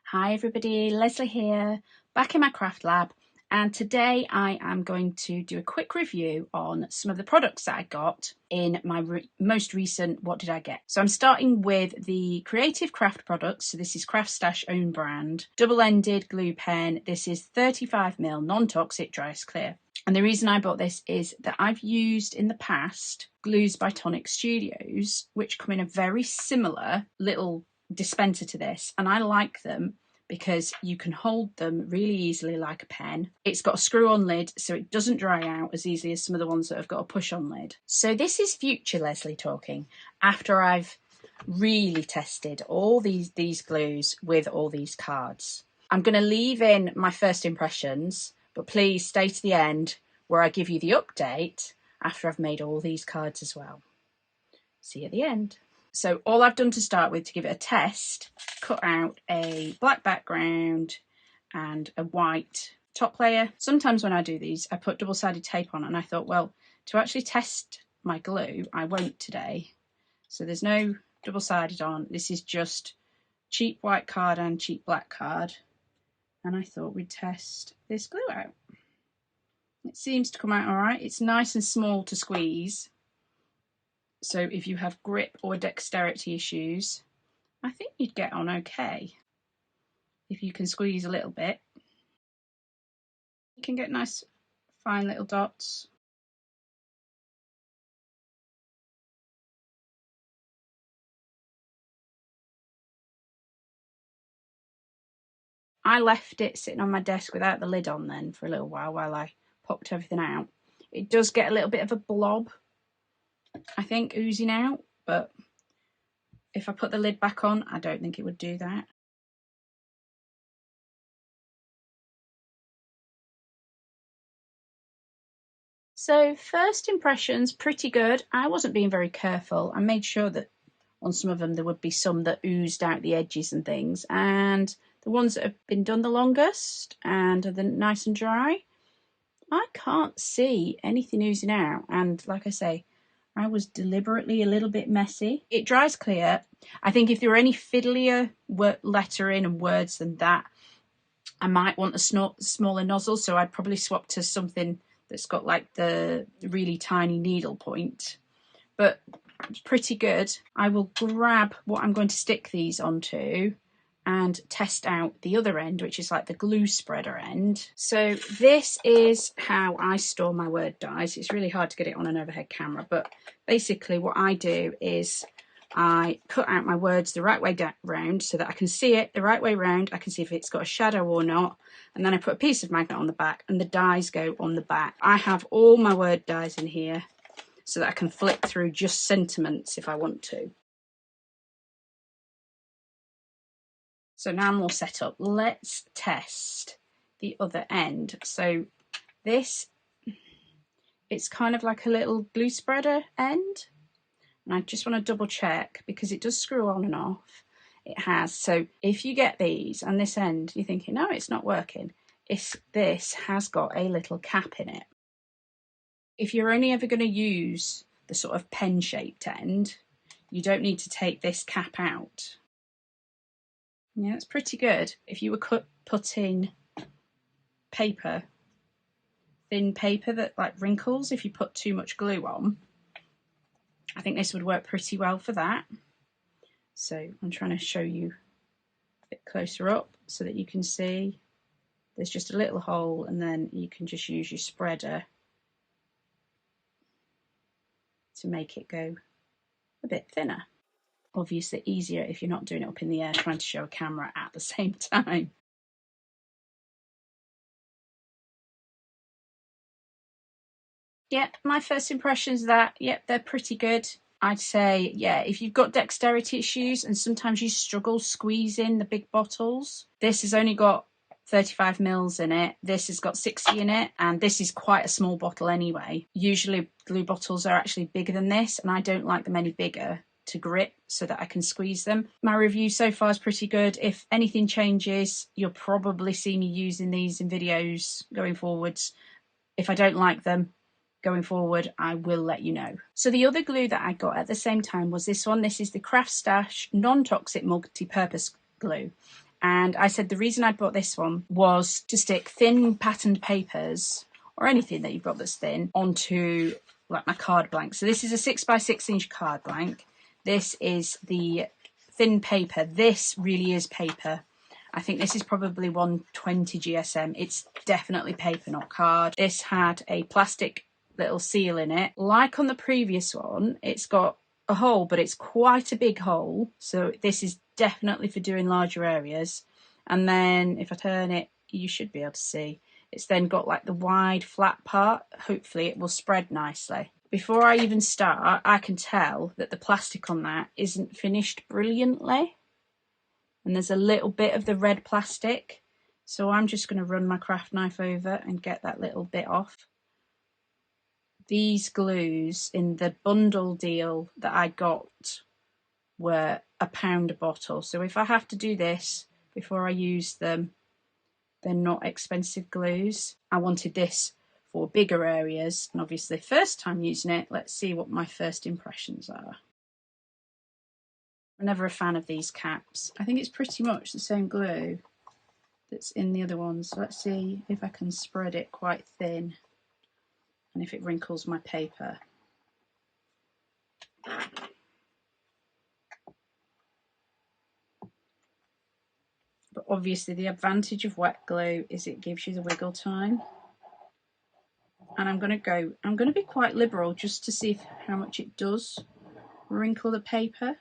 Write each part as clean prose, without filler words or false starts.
Hi everybody, Leslie here, back in my craft lab, and today I am going to do a quick review on some of the products that I got in my most recent What Did I Get? So I'm starting with the Creative Craft products. So this is CraftStash own brand, double-ended glue pen. This is 35mm non-toxic dry as clear. And the reason I bought this is that I've used in the past glues by Tonic Studios, which come in a very similar little dispenser to this, and I like them because you can hold them really easily like a pen. It's got a screw-on lid, so it doesn't dry out as easily as some of the ones that have got a push-on lid. So this is future Leslie talking after I've really tested all these glues with all these cards. I'm going to leave in my first impressions, but please stay to the end where I give you the update after I've made all these cards as well. See you at the end. So all I've done to start with to give it a test, cut out a black background and a white top layer. Sometimes when I do these, I put double-sided tape on, and I thought, well, to actually test my glue, I won't today. So there's no double-sided on. This is just cheap white card and cheap black card. And I thought we'd test this glue out. It seems to come out all right. It's nice and small to squeeze. So if you have grip or dexterity issues, I think you'd get on okay. If you can squeeze a little bit, you can get nice fine little dots. I left it sitting on my desk without the lid on then for a little while I popped everything out. It does get a little bit of a blob, I think, oozing out, but if I put the lid back on, I don't think it would do that. So first impressions, pretty good. I wasn't being very careful. I made sure that on some of them there would be some that oozed out the edges and things, and the ones that have been done the longest and are nice and dry, I can't see anything oozing out. And like I say, I was deliberately a little bit messy. It dries clear. I think if there were any fiddlier lettering and words than that, I might want a smaller nozzle, so I'd probably swap to something that's got like the really tiny needle point. But it's pretty good. I will grab what I'm going to stick these onto and test out the other end, which is like the glue spreader end. So this is how I store my word dies. It's really hard to get it on an overhead camera, but basically what I do is I cut out my words the right way round so that I can see it the right way round. I can see if it's got a shadow or not. And then I put a piece of magnet on the back and the dies go on the back. I have all my word dies in here so that I can flip through just sentiments if I want to. So now I'm all set up. Let's test the other end. So this, it's kind of like a little glue spreader end. And I just want to double check because it does screw on and off. It has. So if you get these on this end, you're thinking, no, it's not working. This has got a little cap in it. If you're only ever going to use the sort of pen-shaped end, you don't need to take this cap out. Yeah, it's pretty good. If you were putting paper, thin paper that like wrinkles, if you put too much glue on, I think this would work pretty well for that. So I'm trying to show you a bit closer up so that you can see there's just a little hole, and then you can just use your spreader to make it go a bit thinner. Obviously easier if you're not doing it up in the air trying to show a camera at the same time. Yeah, my first impressions are that, yep, they're pretty good. I'd say, yeah, if you've got dexterity issues and sometimes you struggle squeezing the big bottles, this has only got 35 mils in it. This has got 60 in it, and this is quite a small bottle anyway. Usually glue bottles are actually bigger than this, and I don't like them any bigger to grip so that I can squeeze them. My review so far is pretty good. If anything changes, you'll probably see me using these in videos going forwards. If I don't like them going forward, I will let you know. So the other glue that I got at the same time was this one. This is the CraftStash non-toxic multi-purpose glue. And I said the reason I bought this one was to stick thin patterned papers, or anything that you've got that's thin, onto like my card blank. So this is a 6x6 card blank. This is the thin paper. This really is paper. I think this is probably 120 GSM. It's definitely paper, not card. This had a plastic little seal in it. Like on the previous one, it's got a hole, but it's quite a big hole. So this is definitely for doing larger areas. And then if I turn it, you should be able to see. It's then got like the wide flat part. Hopefully it will spread nicely. Before I even start, I can tell that the plastic on that isn't finished brilliantly. And there's a little bit of the red plastic. So I'm just going to run my craft knife over and get that little bit off. These glues in the bundle deal that I got were £1 a bottle. So if I have to do this before I use them, they're not expensive glues. I wanted this for bigger areas, and obviously first time using it, let's see what my first impressions are. I'm never a fan of these caps. I think it's pretty much the same glue that's in the other ones. So let's see if I can spread it quite thin and if it wrinkles my paper. But obviously the advantage of wet glue is it gives you the wiggle time. And I'm going to be quite liberal just to see how much it does wrinkle the paper.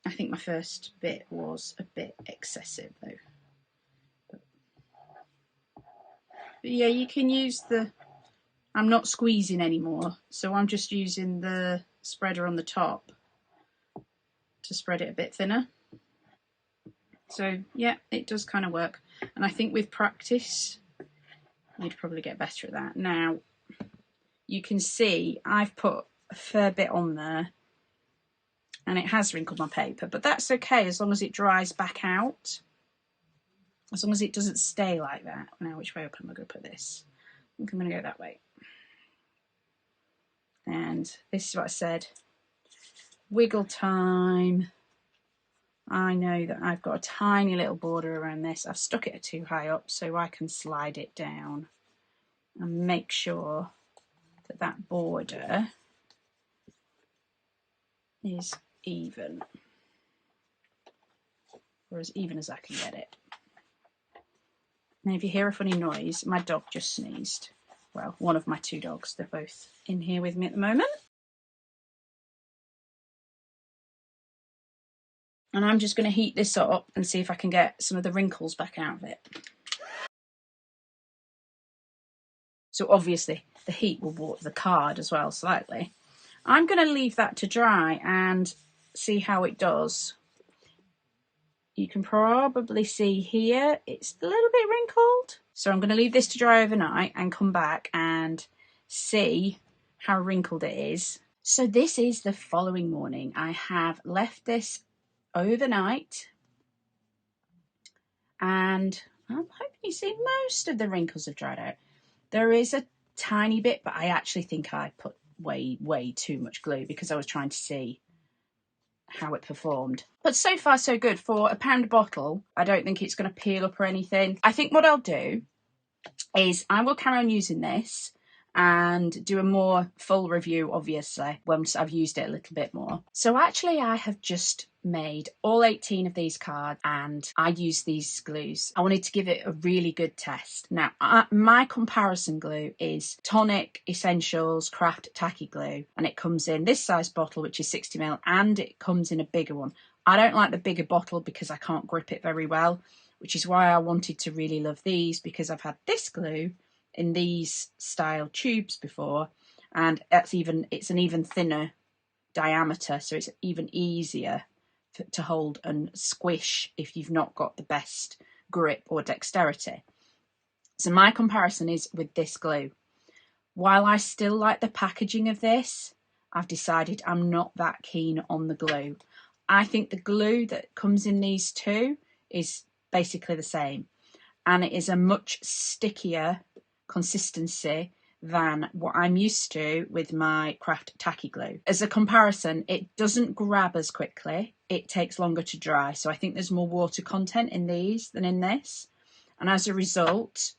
I think my first bit was a bit excessive though. But yeah, you can use I'm not squeezing anymore, so I'm just using the spreader on the top to spread it a bit thinner. So yeah, it does kind of work. And I think with practice, you'd probably get better at that. Now, you can see I've put a fair bit on there and it has wrinkled my paper, but that's okay as long as it dries back out. As long as it doesn't stay like that. Now, which way up am I going to put this? I think I'm going to go that way. And this is what I said. Wiggle time. I know that I've got a tiny little border around this. I've stuck it too high up so I can slide it down and make sure that that border is even, or as even as I can get it. Now if you hear a funny noise, my dog just sneezed. Well, one of my two dogs, they're both in here with me at the moment. And I'm just going to heat this up and see if I can get some of the wrinkles back out of it. So obviously the heat will water the card as well slightly. I'm going to leave that to dry and see how it does. You can probably see here it's a little bit wrinkled. So I'm going to leave this to dry overnight and come back and see how wrinkled it is. So this is the following morning. I have left this overnight and I'm hoping you see most of the wrinkles have dried out. There is a tiny bit, but I actually think I put way too much glue because I was trying to see how it performed. But so far so good. For £1 a bottle, I don't think it's going to peel up or anything. I think what I'll do is I will carry on using this and do a more full review, obviously, once I've used it a little bit more. So actually I have just made all 18 of these cards and I used these glues. I wanted to give it a really good test. Now, my comparison glue is Tonic Essentials Craft Tacky Glue, and it comes in this size bottle, which is 60ml, and it comes in a bigger one. I don't like the bigger bottle because I can't grip it very well, which is why I wanted to really love these, because I've had this glue in these style tubes before, and it's an even thinner diameter, so it's even easier to hold and squish if you've not got the best grip or dexterity. So my comparison is with this glue. While I still like the packaging of this, I've decided I'm not that keen on the glue. I think the glue that comes in these two is basically the same, and it is a much stickier consistency than what I'm used to with my Craft Tacky Glue. As a comparison, it doesn't grab as quickly. it takes longer to dry. So I think there's more water content in these than in this. And as a result,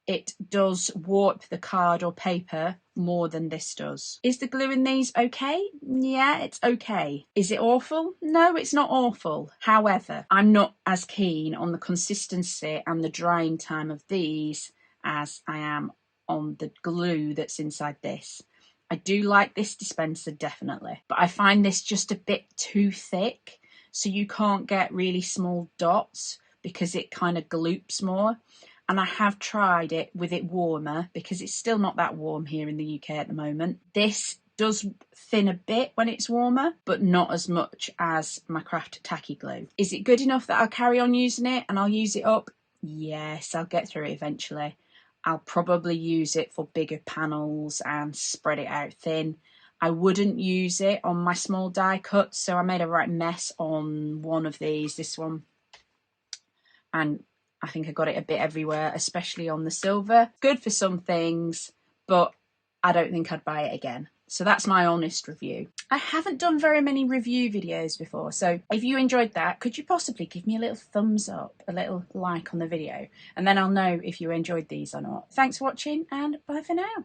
it does warp the card or paper more than this does. Is the glue in these okay? Yeah, it's okay. Is it awful? No, it's not awful. However, I'm not as keen on the consistency and the drying time of these as I am on the glue that's inside this. I do like this dispenser, definitely, but I find this just a bit too thick, so you can't get really small dots because it kind of gloops more. And I have tried it with it warmer, because it's still not that warm here in the UK at the moment. This does thin a bit when it's warmer, but not as much as my Craft Tacky Glue. Is it good enough that I'll carry on using it and I'll use it up? Yes, I'll get through it eventually. I'll probably use it for bigger panels and spread it out thin. I wouldn't use it on my small die cuts, so I made a right mess on one of these, this one. And I think I got it a bit everywhere, especially on the silver. Good for some things, but I don't think I'd buy it again. So that's my honest review. I haven't done very many review videos before, so if you enjoyed that, could you possibly give me a little thumbs up, a little like on the video, and then I'll know if you enjoyed these or not. Thanks for watching, and bye for now.